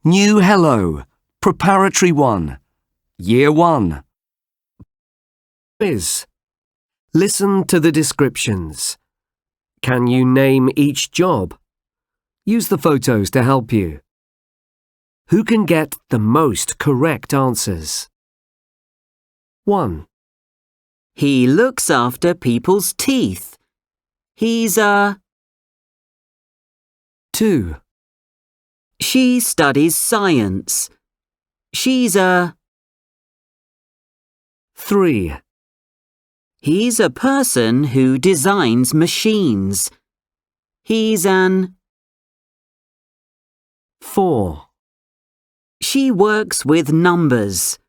New Hello, Preparatory 1, Year 1. Quiz. Listen to the descriptions. Can you name each job? Use the photos to help you. Who can get the most correct answers? 1. He looks after people's teeth. He's a... 2. She studies science. She's a... 3. He's a person who designs machines. He's an... 4. She works with numbers.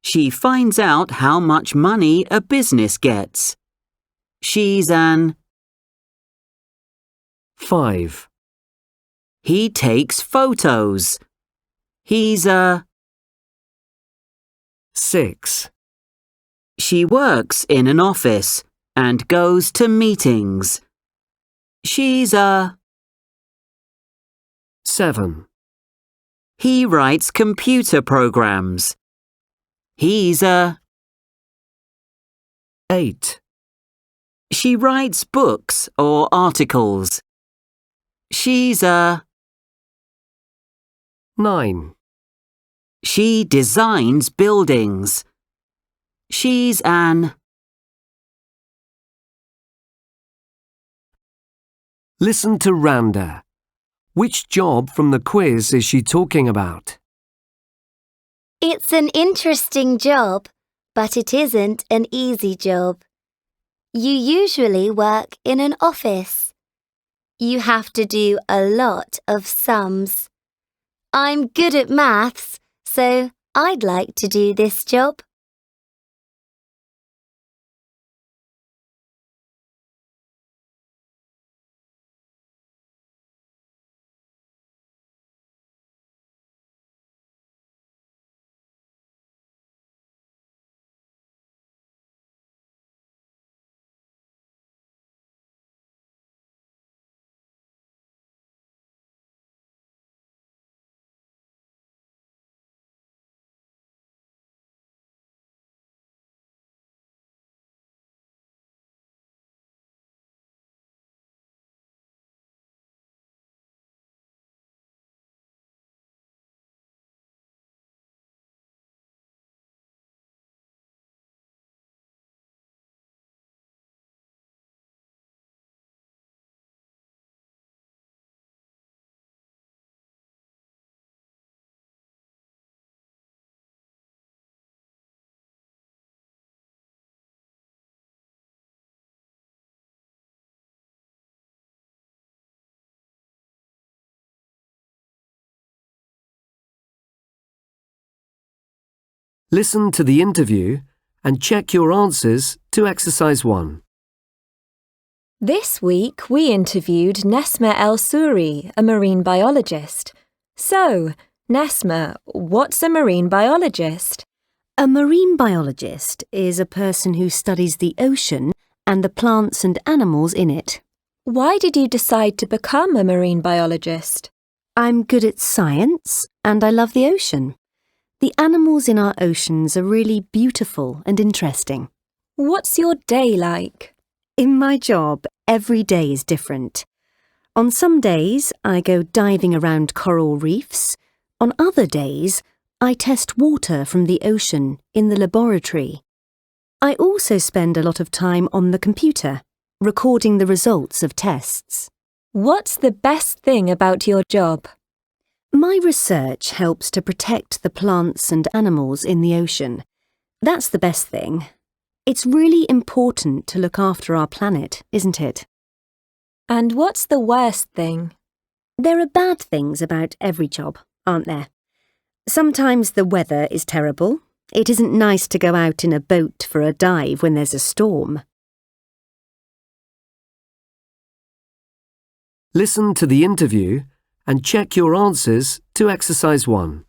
She finds out how much money a business gets. She's an... 5. He takes photos. He's a... 6. She works in an office and goes to meetings. She's a... 7. He writes computer programs. He's a... 8. She writes books or articles. She's a... 9. She designs buildings. She's an... Listen to Randa. Which job from the quiz is she talking about? It's an interesting job, but it isn't an easy job. You usually work in an office. You have to do a lot of sums. I'm good at maths, so I'd like to do this job. Listen to the interview and check your answers to exercise 1. This week we interviewed Nesma El-Souri, a marine biologist. So, Nesma, what's a marine biologist? A marine biologist is a person who studies the ocean and the plants and animals in it. Why did you decide to become a marine biologist? I'm good at science and I love the ocean. The animals in our oceans are really beautiful and interesting. What's your day like? In my job, every day is different. On some days, I go diving around coral reefs. On other days, I test water from the ocean in the laboratory. I also spend a lot of time on the computer, recording the results of tests. What's the best thing about your job? My research helps to protect the plants and animals in the ocean. That's the best thing. It's really important to look after our planet, isn't it? And what's the worst thing? There are bad things about every job, aren't there? Sometimes the weather is terrible. It isn't nice to go out in a boat for a dive when there's a storm. Listen to the interview and check your answers to exercise 1.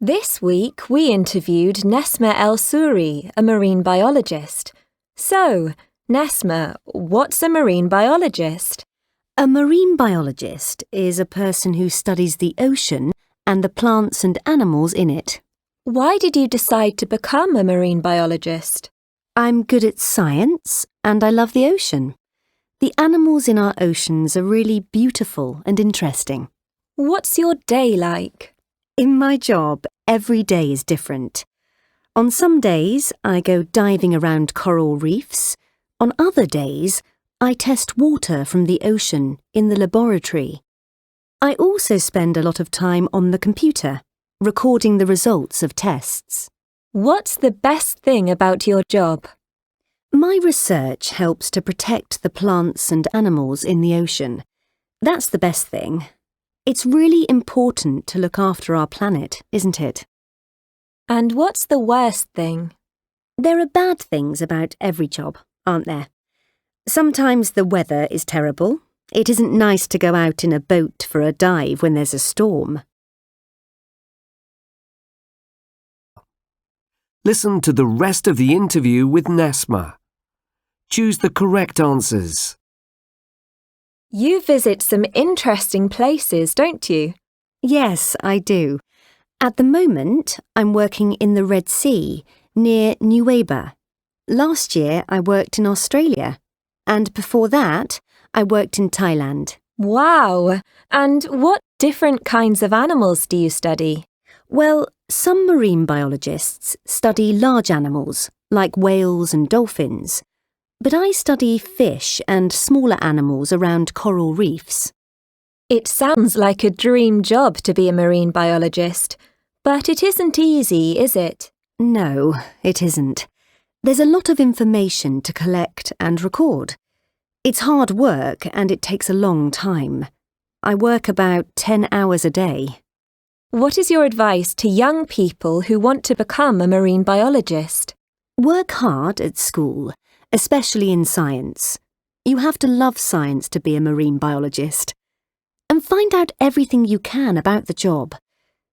This week we interviewed Nesma El-Souri, a marine biologist. So, Nesma, what's a marine biologist? A marine biologist is a person who studies the ocean and the plants and animals in it. Why did you decide to become a marine biologist? I'm good at science and I love the ocean. The animals in our oceans are really beautiful and interesting. What's your day like? In my job, every day is different. On some days, I go diving around coral reefs. On other days, I test water from the ocean in the laboratory. I also spend a lot of time on the computer, recording the results of tests. What's the best thing about your job? My research helps to protect the plants and animals in the ocean. That's the best thing. It's really important to look after our planet, isn't it? And what's the worst thing? There are bad things about every job, aren't there? Sometimes the weather is terrible. It isn't nice to go out in a boat for a dive when there's a storm. Listen to the rest of the interview with Nesma. Choose the correct answers. You visit some interesting places, don't you? Yes, I do. At the moment, I'm working in the Red Sea, near Nuweiba. Last year, I worked in Australia. And before that, I worked in Thailand. Wow! And what different kinds of animals do you study? Well, some marine biologists study large animals, like whales and dolphins. But I study fish and smaller animals around coral reefs. It sounds like a dream job to be a marine biologist, but it isn't easy, is it? No, it isn't. There's a lot of information to collect and record. It's hard work and it takes a long time. I work about 10 hours a day. What is your advice to young people who want to become a marine biologist? Work hard at school, especially in science. You have to love science to be a marine biologist. And find out everything you can about the job.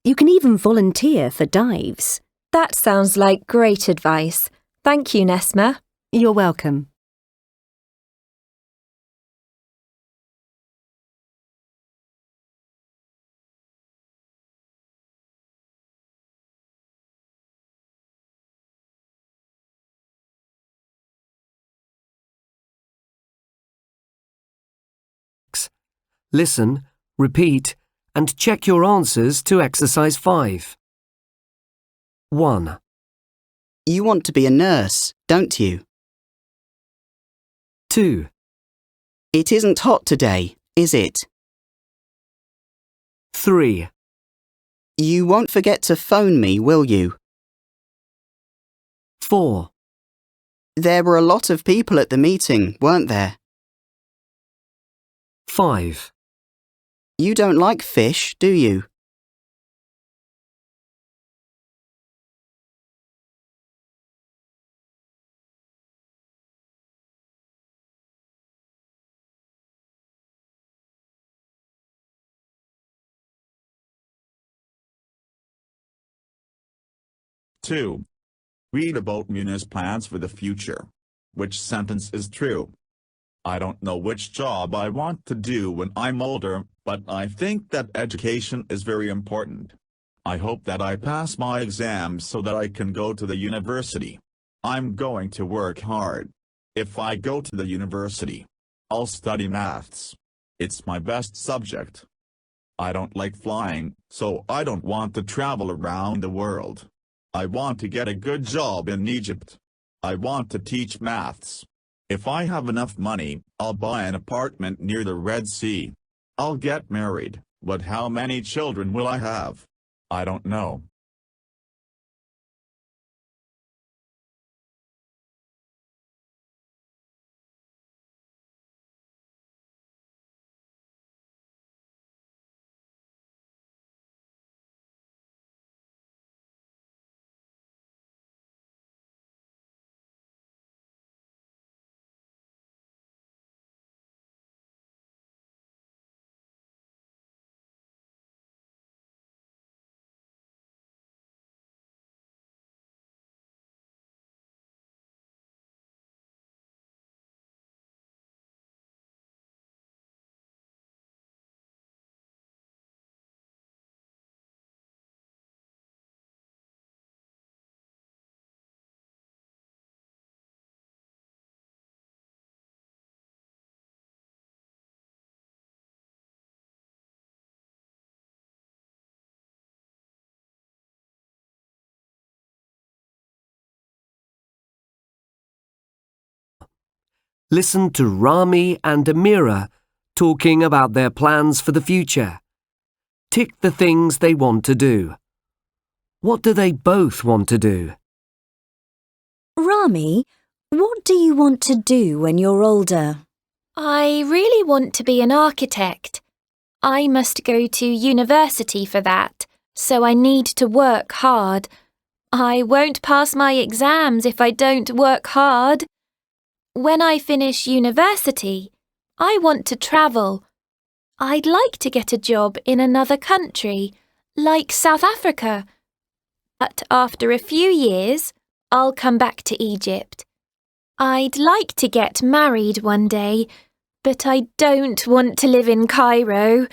You can even volunteer for dives. That sounds like great advice. Thank you, Nesma. You're welcome. Listen, repeat, and check your answers to exercise 5. 1, You want to be a nurse, don't you? 2, It isn't hot today, is it? 3, You won't forget to phone me, will you? 4, There were a lot of people at the meeting, weren't there? 5, You don't like fish, do you? Two. Read about Muni's plans for the future. Which sentence is true? I don't know which job I want to do when I'm older, but I think that education is very important. I hope that I pass my exams so that I can go to the university. I'm going to work hard. If I go to the university, I'll study maths. It's my best subject. I don't like flying, so I don't want to travel around the world. I want to get a good job in Egypt. I want to teach maths. If I have enough money, I'll buy an apartment near the Red Sea. I'll get married, but how many children will I have? I don't know. Listen to Rami and Amira talking about their plans for the future. Tick the things they want to do. What do they both want to do? Rami, what do you want to do when you're older? I really want to be an architect. I must go to university for that, so I need to work hard. I won't pass my exams if I don't work hard. When I finish university, I want to travel. I'd like to get a job in another country, like South Africa. But after a few years, I'll come back to Egypt. I'd like to get married one day, but I don't want to live in Cairo.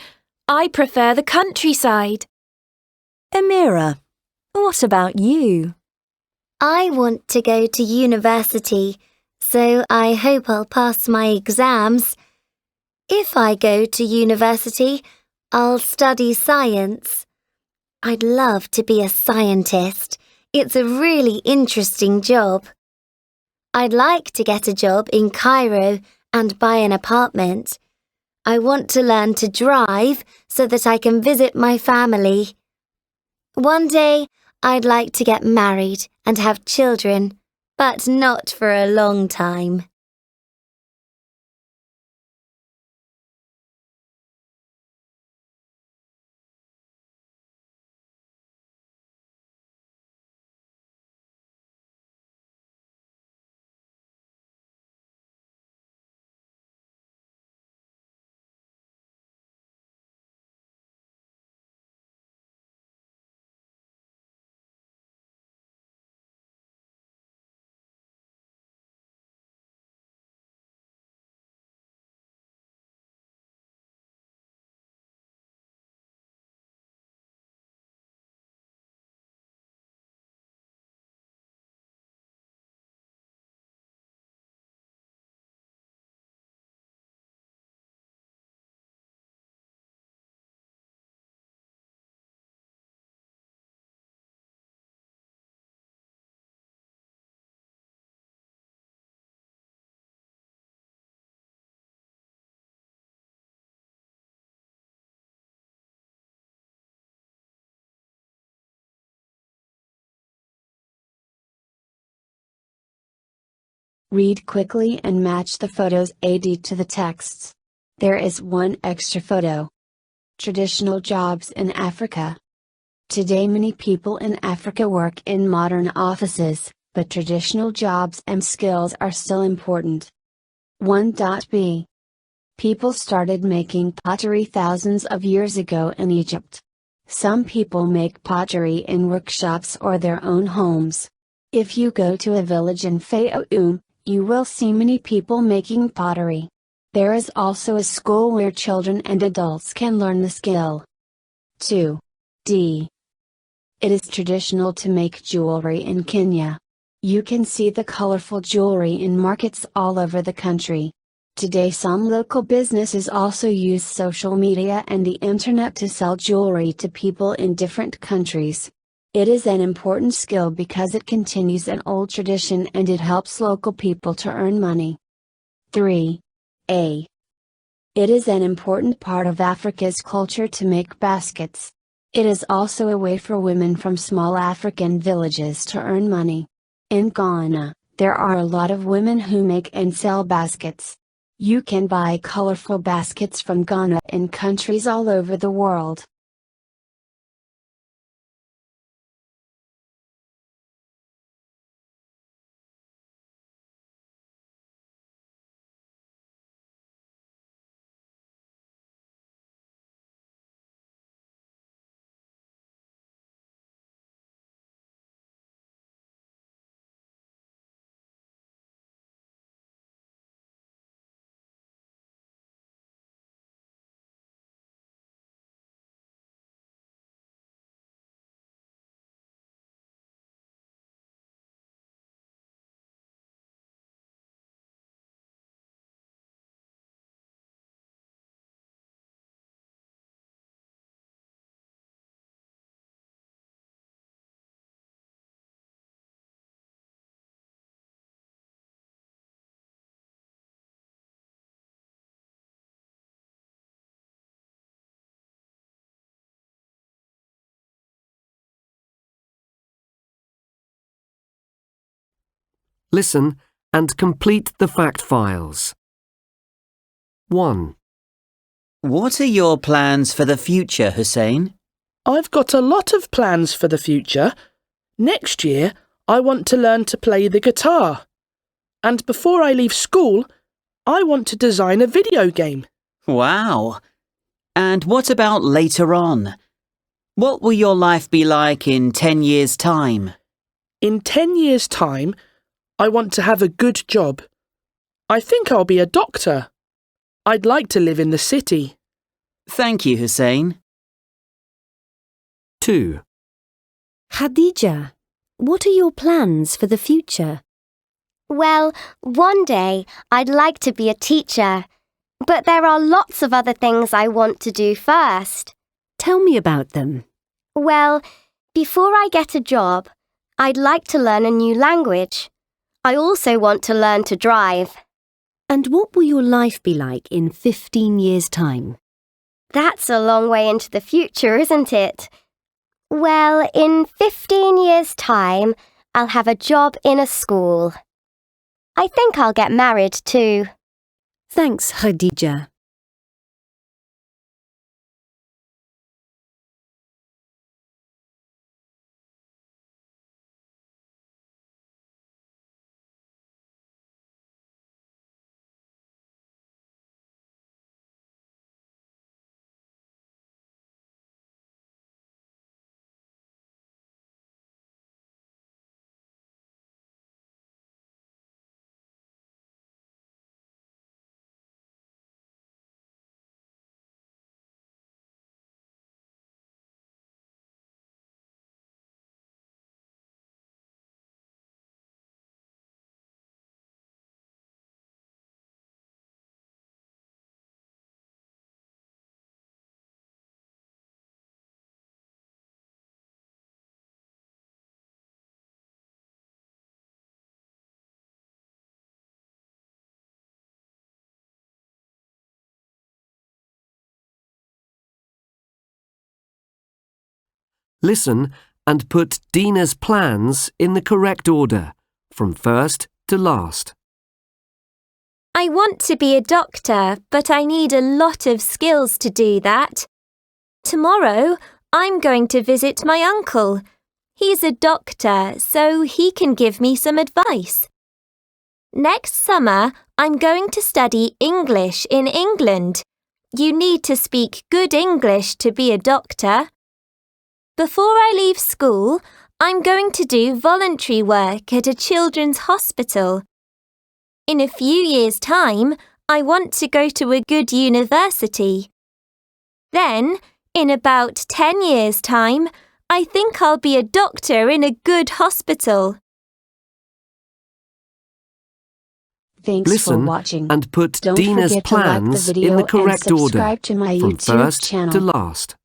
I prefer the countryside. Amira, what about you? I want to go to university, so I hope I'll pass my exams. If I go to university, I'll study science. I'd love to be a scientist. It's a really interesting job. I'd like to get a job in Cairo and buy an apartment. I want to learn to drive so that I can visit my family. One day, I'd like to get married and have children, but not for a long time. Read quickly and match the photos AD to the texts. There is one extra photo. Traditional jobs in Africa. Today many people in Africa work in modern offices, but traditional jobs and skills are still important. 1.b. People started making pottery thousands of years ago in Egypt. Some people make pottery in workshops or their own homes. If you go to a village in Fayoum, you will see many people making pottery. There is also a school where children and adults can learn the skill. 2.d. It is traditional to make jewelry in Kenya. You can see the colorful jewelry in markets all over the country. Today some local businesses also use social media and the internet to sell jewelry to people in different countries. It is an important skill because it continues an old tradition and it helps local people to earn money. 3.a. It is an important part of Africa's culture to make baskets. It is also a way for women from small African villages to earn money. In Ghana, there are a lot of women who make and sell baskets. You can buy colorful baskets from Ghana in countries all over the world. Listen and complete the fact files. 1. What are your plans for the future, Hussein? I've got a lot of plans for the future. Next year, I want to learn to play the guitar. And before I leave school, I want to design a video game. Wow! And what about later on? What will your life be like in 10 years' time? In 10 years' time, I want to have a good job. I think I'll be a doctor. I'd like to live in the city. Thank you, Hussein. 2. Khadija, what are your plans for the future? Well, one day I'd like to be a teacher, but there are lots of other things I want to do first. Tell me about them. Well, before I get a job, I'd like to learn a new language. I also want to learn to drive. And what will your life be like in 15 years' time? That's a long way into the future, isn't it? Well, in 15 years' time, I'll have a job in a school. I think I'll get married too. Thanks, Khadija. Listen and put Dina's plans in the correct order, from first to last. I want to be a doctor, but I need a lot of skills to do that. Tomorrow, I'm going to visit my uncle. He's a doctor, so he can give me some advice. Next summer, I'm going to study English in England. You need to speak good English to be a doctor. Before I leave school, I'm going to do voluntary work at a children's hospital. In a few years' time, I want to go to a good university. Then, in about 10 years' time, I think I'll be a doctor in a good hospital. Thanks Listen for watching. and put Don't Dina's forget to like the plans video in the and correct order, subscribe to my from YouTube first channel. to last.